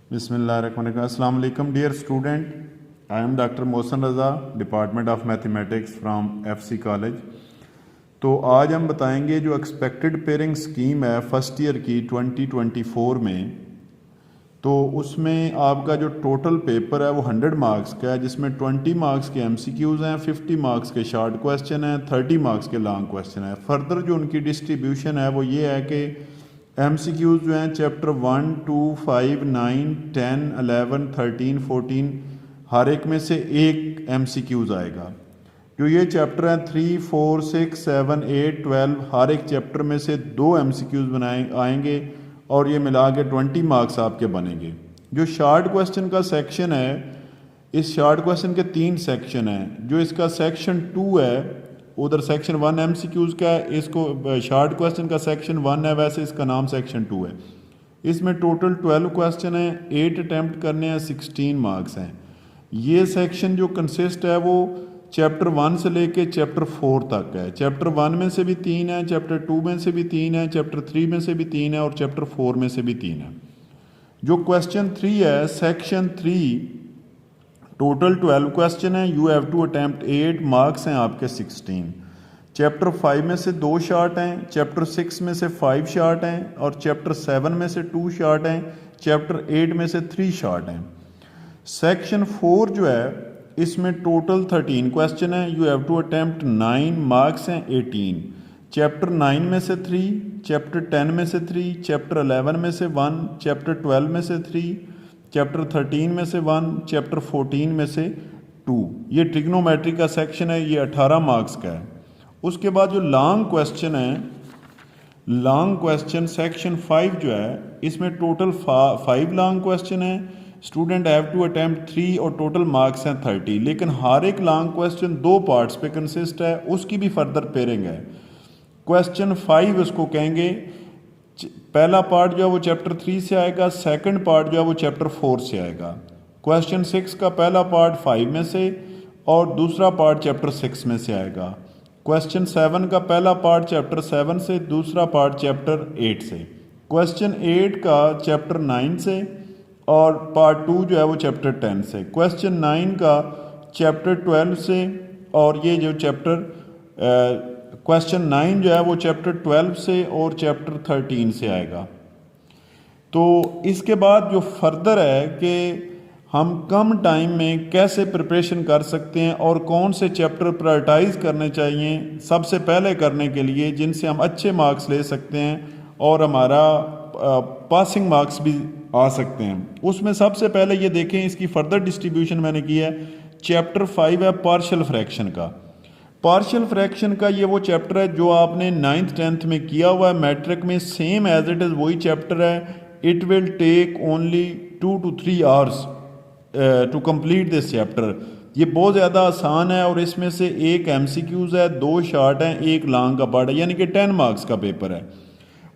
बिस्मिल्लाहिर्रहमानिर्रहीम। अस्सलाम वालेकुम dear student, I am doctor Mohsin Raza, department of mathematics from FC college. तो आज हम बताएंगे जो एक्सपेक्टेड पेयरिंग स्कीम है फर्स्ट ईयर की 2024 में। तो उसमें आपका जो टोटल पेपर है वो 100 मार्क्स का है, जिसमें 20 मार्क्स के एमसीक्यूज़ हैं, 50 मार्क्स के शॉर्ट क्वेश्चन हैं, 30 मार्क्स के लॉन्ग क्वेश्चन हैं। फर्दर जो उनकी डिस्ट्रीब्यूशन है वो ये है कि एमसीक्यूज़ जो हैं चैप्टर 1, 2, 5, 9, 10, 11, 13, 14 हर एक में से एक एमसीक्यूज़ आएगा। जो ये चैप्टर हैं 3, 4, 6, 7, 8, 12 हर एक चैप्टर में से 2 एमसीक्यूज़ आएंगे और ये मिला के 20 मार्क्स आपके बनेंगे। जो शॉर्ट क्वेश्चन का सेक्शन है, इस शॉर्ट क्वेश्चन के 3 सेक्शन हैं। जो इसका सेक्शन 2 है, उधर सेक्शन 1 एमसीक्यूज़ का है, इसको शॉर्ट क्वेश्चन का सेक्शन 1 है, वैसे इसका नाम सेक्शन 2 है। इसमें टोटल 12 क्वेश्चन हैं, 8 अटैम्प्ट करने हैं, 16 मार्क्स हैं। ये सेक्शन जो कंसिस्ट है वो चैप्टर 1 से लेके चैप्टर 4 तक है। चैप्टर 1 में से भी 3 है, चैप्टर 2 में से भी 3 है, चैप्टर 3 में से भी 3 है और चैप्टर 4 में से भी 3 है। जो क्वेश्चन 3 है, सेक्शन 3, टोटल 12 क्वेश्चन है, you have to attempt 8, marks हैं आपके 16। चैप्टर 5 में से 2 शार्ट हैं, चैप्टर 6 में से 5 शार्ट हैं और चैप्टर 7 में से 2 शार्ट हैं, चैप्टर 8 में से 3 शार्ट हैं। सेक्शन 4 जो है इसमें टोटल 13 क्वेश्चन है, you have to attempt 9, marks हैं 18। चैप्टर 9 में से 3, चैप्टर 10 में से 3, चैप्टर 11 में से 1, चैप्टर 12 में से 3, चैप्टर 13 में से 1, चैप्टर 14 में से 2। ये ट्रिग्नोमेट्री का सेक्शन है, ये 18 मार्क्स का है। उसके बाद जो लॉन्ग क्वेश्चन है, लॉन्ग क्वेश्चन सेक्शन 5 जो है इसमें टोटल 5 लॉन्ग क्वेश्चन है, स्टूडेंट हैव टू अटैम्प्ट 3 और टोटल मार्क्स हैं 30। लेकिन हर एक लॉन्ग क्वेश्चन 2 पार्ट्स पे कंसिस्ट है, उसकी भी फर्दर पेयरिंग है। क्वेश्चन 5 उसको कहेंगे, पहला पार्ट जो है वो चैप्टर 3 से आएगा, सेकंड पार्ट जो है वो चैप्टर 4 से आएगा। क्वेश्चन 6 का पहला पार्ट 5 में से और दूसरा पार्ट चैप्टर 6 में से आएगा। क्वेश्चन 7 का पहला पार्ट चैप्टर 7 से, दूसरा पार्ट चैप्टर 8 से। क्वेश्चन 8 का चैप्टर 9 से और पार्ट 2 जो है वो चैप्टर 10 से। क्वेश्चन 9 का चैप्टर 12 से और ये जो चैप्टर क्वेश्चन 9 जो है वो चैप्टर 12 से और चैप्टर 13 से आएगा। तो इसके बाद जो फर्दर है कि हम कम टाइम में कैसे प्रिपरेशन कर सकते हैं और कौन से चैप्टर प्रायोरिटाइज करने चाहिए सबसे पहले करने के लिए, जिनसे हम अच्छे मार्क्स ले सकते हैं और हमारा पासिंग मार्क्स भी आ सकते हैं। उसमें सबसे पहले ये देखें, इसकी फर्दर डिस्ट्रीब्यूशन मैंने की है। चैप्टर 5 है पार्शियल फ्रैक्शन का। पार्शियल फ्रैक्शन का ये वो चैप्टर है जो आपने 9th 10th में किया हुआ है, मैट्रिक में सेम एज इट इज़ वही चैप्टर है। It will take only 2 to 3 hours to complete this chapter. ये बहुत ज़्यादा आसान है और इसमें से एक एमसीक्यूज़ है, 2 शॉर्ट हैं, एक लॉन्ग का पार्ट है, यानी कि 10 मार्क्स का पेपर है।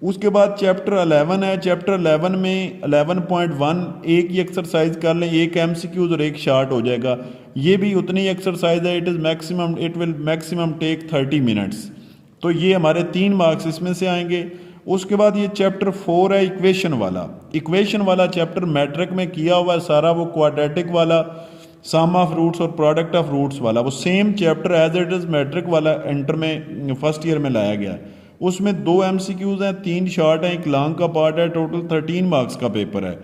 उसके बाद चैप्टर 11 है। चैप्टर 11 में 11.1 एक ही एक्सरसाइज कर लें, एक एमसीक्यूज और एक शार्ट हो जाएगा। ये भी उतनी एक्सरसाइज है, it will maximum take 30 minutes. तो ये हमारे 3 मार्क्स इसमें से आएंगे। उसके बाद ये चैप्टर 4 है इक्वेशन वाला। इक्वेशन वाला चैप्टर मैट्रिक में किया हुआ है सारा, वो क्वाड्रेटिक वाला, सम ऑफ रूट्स और प्रोडक्ट ऑफ रूट्स वाला, वो same chapter as it is matric वाला इंटर में फर्स्ट ईयर में लाया गया है। उसमें 2 एमसीक्यूज़ हैं, 3 शॉर्ट हैं, एक लॉन्ग का पार्ट है, टोटल 13 मार्क्स का पेपर है।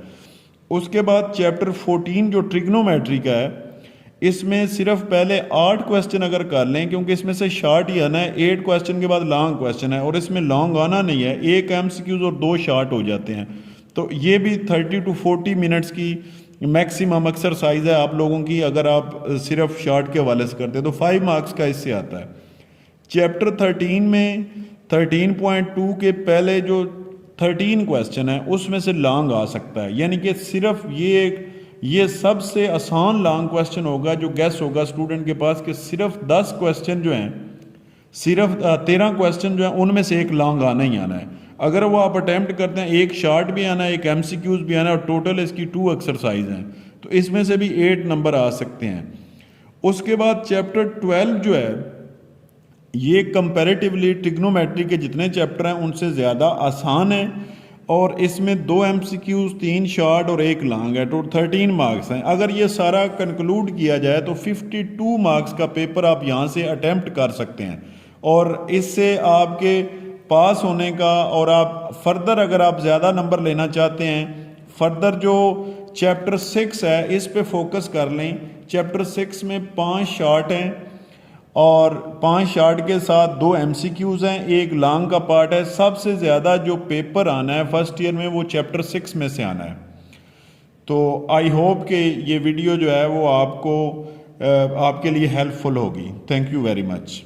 उसके बाद चैप्टर 14 जो ट्रिग्नोमेट्री का है, इसमें सिर्फ पहले 8 क्वेश्चन अगर कर लें, क्योंकि इसमें से शॉर्ट ही आना है, 8 क्वेश्चन के बाद लॉन्ग क्वेश्चन है और इसमें लॉन्ग आना नहीं है, एक एमसीक्यूज़ और 2 शॉर्ट हो जाते हैं। तो ये भी 30 to 40 मिनट्स की मैक्सिमम एक्सरसाइज है आप लोगों की, अगर आप सिर्फ शॉर्ट के हवाले से करते हैं तो 5 मार्क्स का इससे आता है। चैप्टर 13 में 13.2 के पहले जो 13 क्वेश्चन है उसमें से लॉन्ग आ सकता है, यानी कि सिर्फ ये सबसे आसान लॉन्ग क्वेश्चन होगा जो गैस होगा स्टूडेंट के पास कि सिर्फ 10 क्वेश्चन जो हैं, सिर्फ 13 क्वेश्चन जो हैं उनमें से एक लॉन्ग आना ही आना है। अगर वो आप अटैम्प्ट करते हैं, एक शॉर्ट भी आना है, एक एमसीक्यूज भी आना है और टोटल इसकी 2 एक्सरसाइज हैं, तो इसमें से भी 8 नंबर आ सकते हैं। उसके बाद चैप्टर 12 जो है ये कंपैरेटिवली ट्रिग्नोमेट्री के जितने चैप्टर हैं उनसे ज़्यादा आसान है और इसमें 2 MCQs, 3 शॉर्ट और 1 लॉन्ग है, तो 13 मार्क्स हैं। अगर ये सारा कंक्लूड किया जाए तो 52 मार्क्स का पेपर आप यहाँ से अटेम्प्ट कर सकते हैं, और इससे आपके पास होने का, और आप फर्दर अगर आप ज़्यादा नंबर लेना चाहते हैं, फर्दर जो चैप्टर 6 है इस पे फोकस कर लें। चैप्टर 6 में 5 शॉर्ट हैं और 5 शॉर्ट के साथ 2 MCQs हैं, 1 लॉन्ग का पार्ट है। सबसे ज़्यादा जो पेपर आना है फर्स्ट ईयर में वो चैप्टर 6 में से आना है। तो आई होप कि ये वीडियो जो है वो आपको आपके लिए हेल्पफुल होगी। Thank you very much.